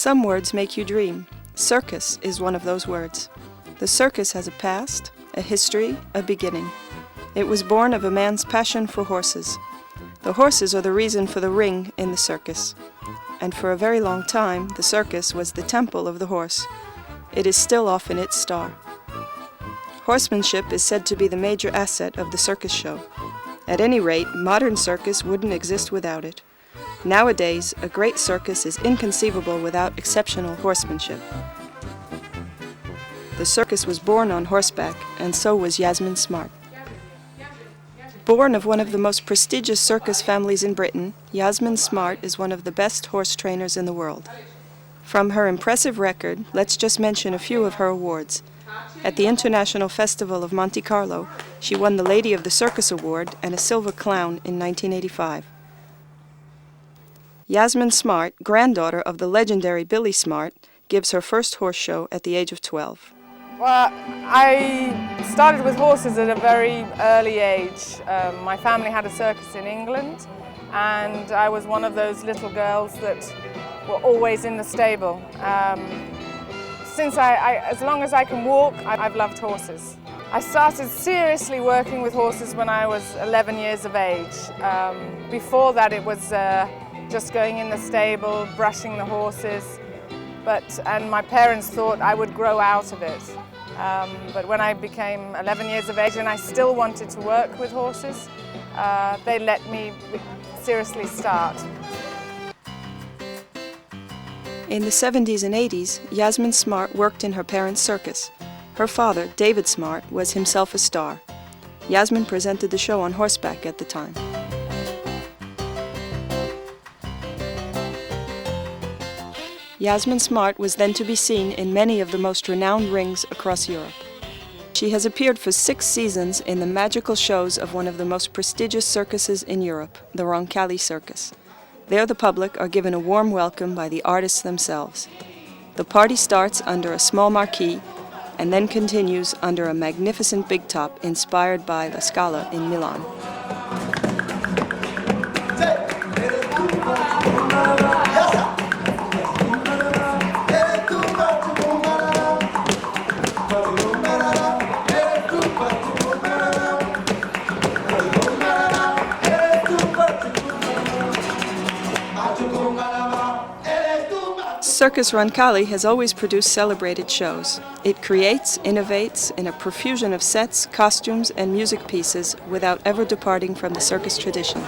Some words make you dream. Circus is one of those words. The circus has a past, a history, a beginning. It was born of a man's passion for horses. The horses are the reason for the ring in the circus. And for a very long time, the circus was the temple of the horse. It is still often its star. Horsemanship is said to be the major asset of the circus show. At any rate, modern circus wouldn't exist without it. Nowadays, a great circus is inconceivable without exceptional horsemanship. The circus was born on horseback, and so was Yasmine Smart. Born of one of the most prestigious circus families in Britain, Yasmine Smart is one of the best horse trainers in the world. From her impressive record, let's just mention a few of her awards. At the International Festival of Monte Carlo, she won the Lady of the Circus Award and a Silver Clown in 1985. Yasmine Smart, granddaughter of the legendary Billy Smart, gives her first horse show at the age of 12. Well, I started with horses at a very early age. My family had a circus in England, and I was one of those little girls that were always in the stable. As long as I can walk, I've loved horses. I started seriously working with horses when I was 11 years of age. Before that it was just going in the stable, brushing the horses, and my parents thought I would grow out of it. But when I became 11 years of age and I still wanted to work with horses, they let me seriously start. In the 70s and 80s, Yasmine Smart worked in her parents' circus. Her father, David Smart, was himself a star. Yasmine presented the show on horseback at the time. Yasmine Smart was then to be seen in many of the most renowned rings across Europe. She has appeared for 6 seasons in the magical shows of one of the most prestigious circuses in Europe, the Roncalli Circus. There the public are given a warm welcome by the artists themselves. The party starts under a small marquee and then continues under a magnificent big top inspired by La Scala in Milan. Circus Roncalli has always produced celebrated shows. It creates, innovates in a profusion of sets, costumes, and music pieces without ever departing from the circus tradition.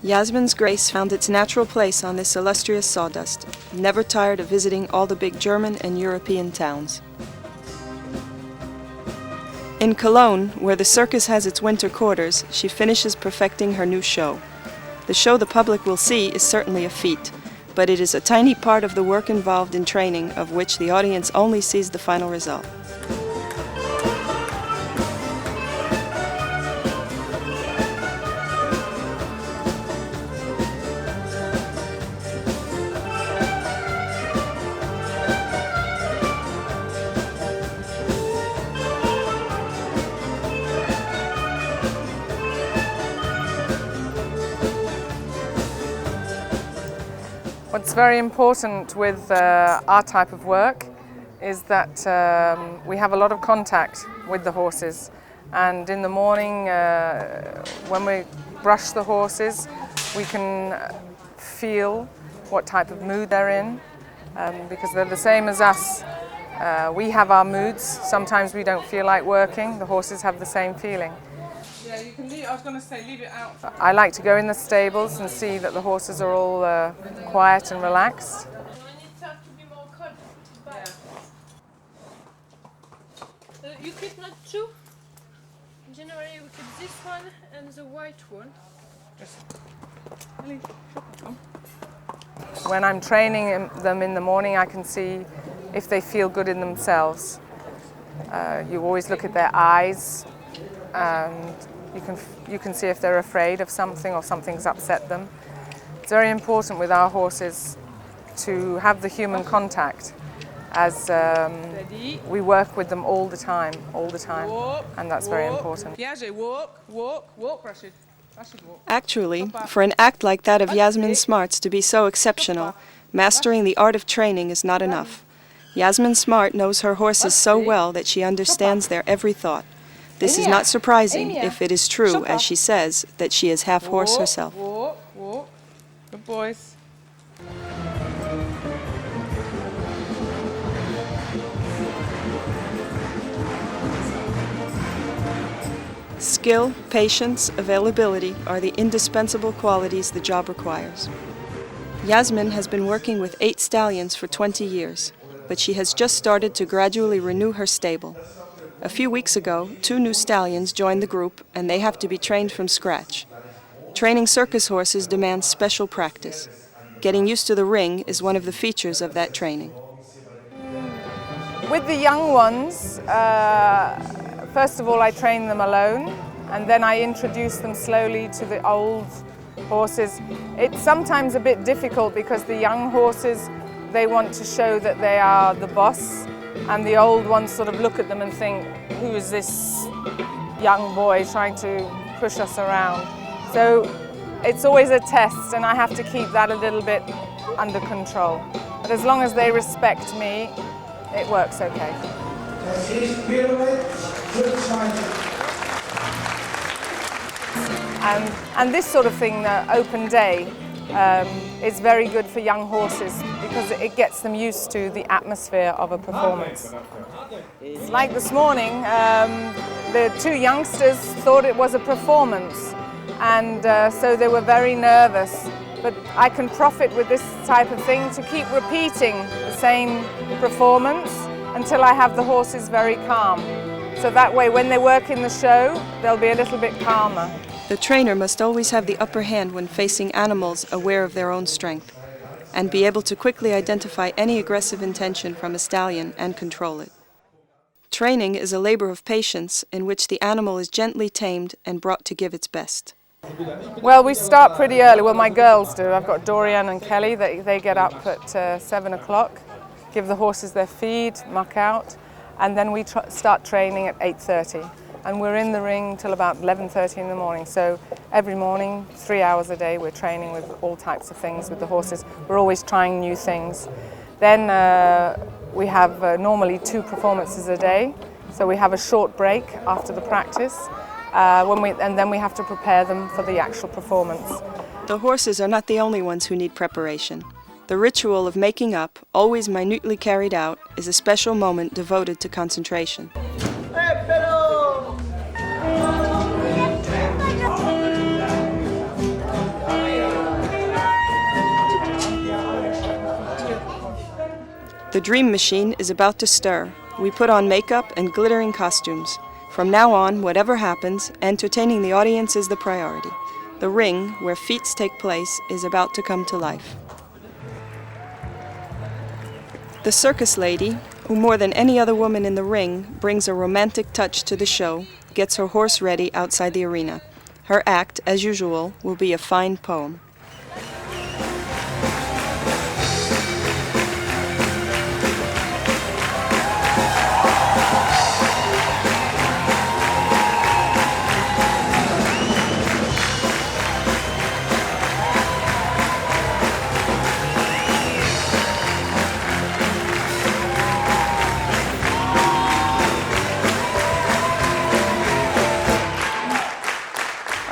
Yasmine's grace found its natural place on this illustrious sawdust, never tired of visiting all the big German and European towns. In Cologne, where the circus has its winter quarters, she finishes perfecting her new show. The show the public will see is certainly a feat, but it is a tiny part of the work involved in training of which the audience only sees the final result. What's very important with our type of work is that we have a lot of contact with the horses, and in the morning when we brush the horses we can feel what type of mood they're in, because they're the same as us. We have our moods. Sometimes we don't feel like working. The horses have the same feeling. Yeah, you can leave. I was going to say leave it out. I like to go in the stables and see that the horses are all quiet and relaxed. You keep not two. In January we keep this one and the white one. When I'm training them in the morning, I can see if they feel good in themselves. You always look at their eyes, and you can see if they're afraid of something or something's upset them. It's very important with our horses to have the human contact, as we work with them all the time, and that's very important. Walk, Rashid. Actually, for an act like that of Yasmine Smart's to be so exceptional, mastering the art of training is not enough. Yasmine Smart knows her horses so well that she understands their every thought. This is not surprising if it is true, as she says, that she is half horse herself. Walk. Good boys. Skill, patience, availability are the indispensable qualities the job requires. Yasmine has been working with 8 stallions for 20 years, but she has just started to gradually renew her stable. A few weeks ago, 2 new stallions joined the group, and they have to be trained from scratch. Training circus horses demands special practice. Getting used to the ring is one of the features of that training. With the young ones, first of all, I train them alone, and then I introduce them slowly to the old horses. It's sometimes a bit difficult because the young horses, they want to show that they are the boss, and the old ones sort of look at them and think, who is this young boy trying to push us around? So it's always a test, and I have to keep that a little bit under control. But as long as they respect me, it works okay. And this sort of thing, open day, is very good for young horses because it gets them used to the atmosphere of a performance. Like this morning, the 2 youngsters thought it was a performance, and so they were very nervous. But I can profit with this type of thing to keep repeating the same performance until I have the horses very calm. So that way, when they work in the show, they'll be a little bit calmer. The trainer must always have the upper hand when facing animals aware of their own strength, and be able to quickly identify any aggressive intention from a stallion and control it. Training is a labor of patience in which the animal is gently tamed and brought to give its best. Well, we start pretty early. Well, my girls do. I've got Dorian and Kelly. They get up at 7 o'clock, give the horses their feed, muck out, and then we start training at 8:30. And we're in the ring till about 11:30 in the morning. So every morning, 3 hours a day, we're training with all types of things with the horses. We're always trying new things. Then we have normally 2 performances a day. So we have a short break after the practice, and then we have to prepare them for the actual performance. The horses are not the only ones who need preparation. The ritual of making up, always minutely carried out, is a special moment devoted to concentration. The dream machine is about to stir. We put on makeup and glittering costumes. From now on, whatever happens, entertaining the audience is the priority. The ring, where feats take place, is about to come to life. The circus lady, who more than any other woman in the ring brings a romantic touch to the show, gets her horse ready outside the arena. Her act, as usual, will be a fine poem.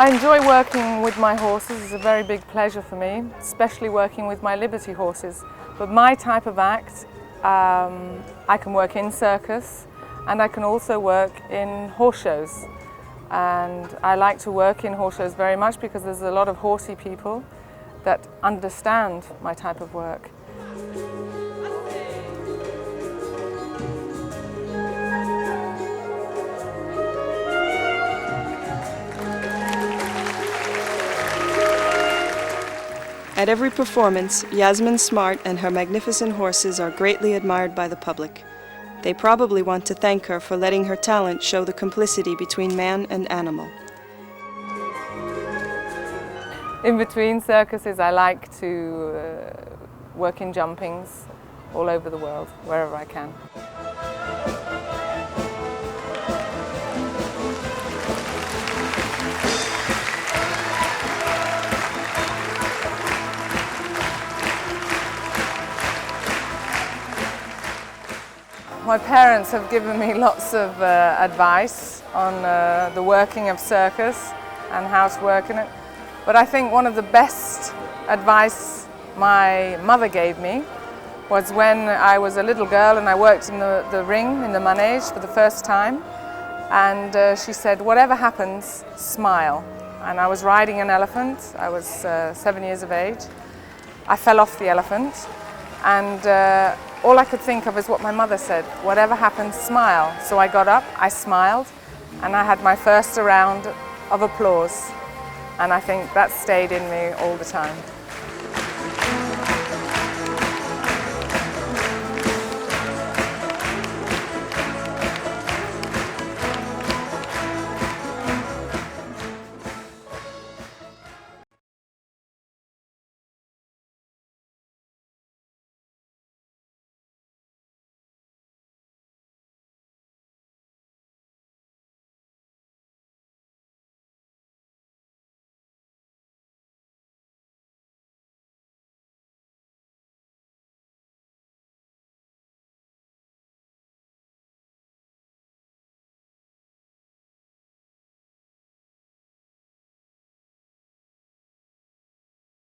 I enjoy working with my horses. It's a very big pleasure for me, especially working with my Liberty horses. But my type of act, I can work in circus and I can also work in horse shows. And I like to work in horse shows very much because there's a lot of horsey people that understand my type of work. At every performance, Yasmine Smart and her magnificent horses are greatly admired by the public. They probably want to thank her for letting her talent show the complicity between man and animal. In between circuses, I like to work in jumpings all over the world, wherever I can. My parents have given me lots of advice on the working of circus and how to work in it. But I think one of the best advice my mother gave me was when I was a little girl and I worked in the ring, in the manege for the first time. And she said, whatever happens, smile. And I was riding an elephant. I was 7 years of age. I fell off the elephant. And all I could think of is what my mother said, whatever happens, smile. So I got up, I smiled, and I had my first round of applause. And I think that stayed in me all the time.